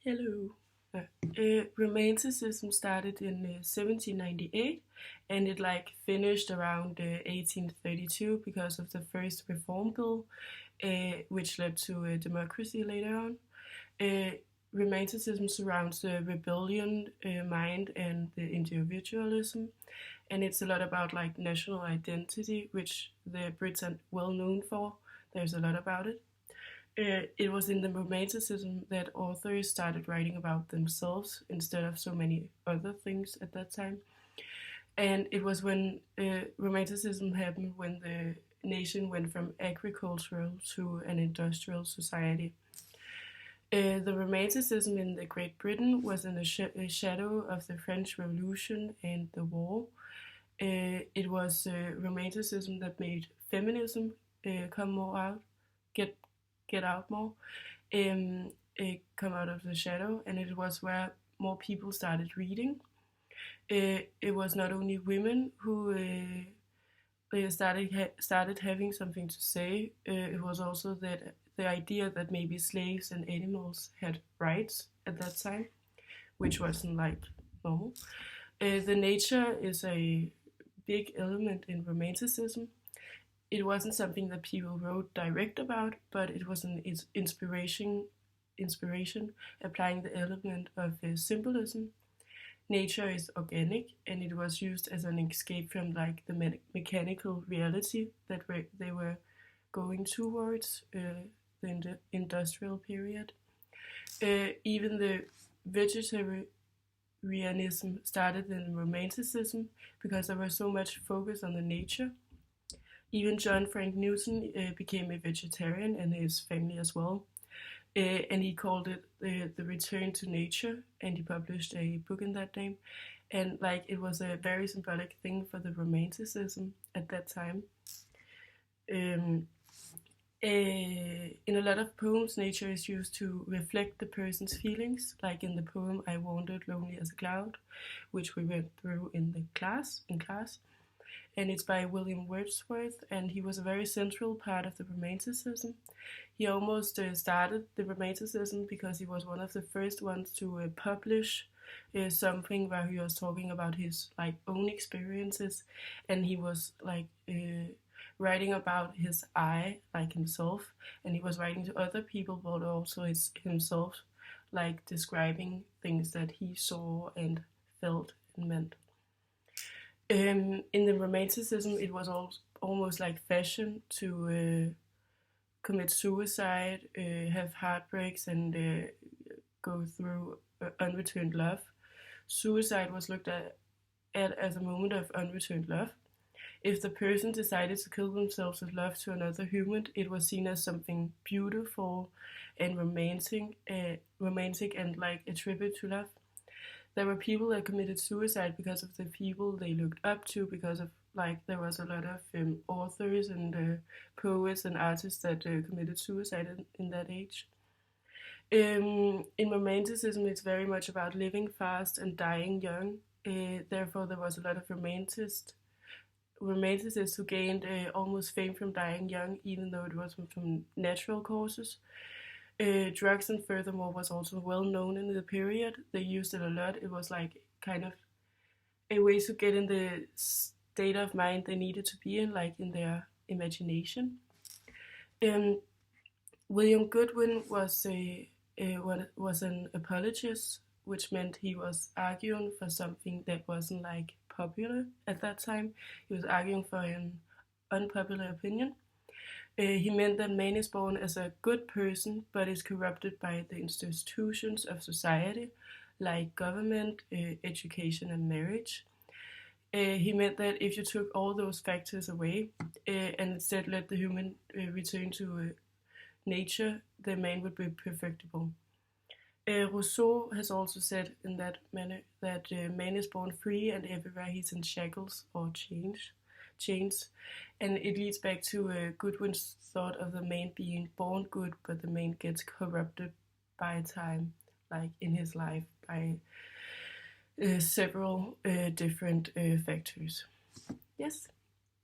Hello. Romanticism started in 1798 and it finished around 1832 because of the first reform bill, which led to democracy later on. Uh, Romanticism surrounds the rebellion mind and the individualism, and it's a lot about national identity, which the Brits are well known for. There's a lot about it. It was in the Romanticism that authors started writing about themselves instead of so many other things at that time. And it was when Romanticism happened when the nation went from agricultural to an industrial society. The Romanticism in the Great Britain was in a shadow of the French Revolution and the war. It was Romanticism that made feminism come more out, get out more, come out of the shadow, and it was where more people started reading. It was not only women who started having something to say. It was also that the idea that maybe slaves and animals had rights at that time, which wasn't normal. The nature is a big element in Romanticism. It wasn't something that people wrote direct about, but it was an inspiration applying the element of symbolism. Nature is organic, and it was used as an escape from the mechanical reality that they were going towards the industrial period. Even the vegetarianism started in Romanticism because there was so much focus on the nature. Even John Frank Newton became a vegetarian, and his family as well. And he called it the Return to Nature, and he published a book in that name. And it was a very symbolic thing for the Romanticism at that time. In a lot of poems, nature is used to reflect the person's feelings, like in the poem "I Wandered Lonely as a Cloud," which we went through in class. And it's by William Wordsworth, and he was a very central part of the Romanticism. He almost started the Romanticism because he was one of the first ones to publish something where he was talking about his own experiences, and he was writing about his I, himself, and he was writing to other people, but also himself, describing things that he saw and felt and meant. In the Romanticism, it was almost like fashion to commit suicide, have heartbreaks, and go through unreturned love. Suicide was looked at as a moment of unreturned love. If the person decided to kill themselves with love to another human, it was seen as something beautiful and romantic and a tribute to love. There were people that committed suicide because of the people they looked up to, because of there was a lot of authors and poets and artists that committed suicide in that age. In Romanticism, it's very much about living fast and dying young. Therefore, there was a lot of romanticists who gained almost fame from dying young, even though it was from natural causes. Drugs, and furthermore, was also well known in the period. They used it a lot. It was kind of a way to get in the state of mind they needed to be in their imagination. William Godwin was an apologist, which meant he was arguing for something that wasn't popular at that time. He was arguing for an unpopular opinion. He meant that man is born as a good person, but is corrupted by the institutions of society, like government, education, and marriage. He meant that if you took all those factors away and instead let the human return to nature, the man would be perfectible. Rousseau has also said in that manner that man is born free, and everywhere he's in shackles or chains, and it leads back to Godwin's thought of the man being born good, but the man gets corrupted by time, in his life, by several different factors. Yes.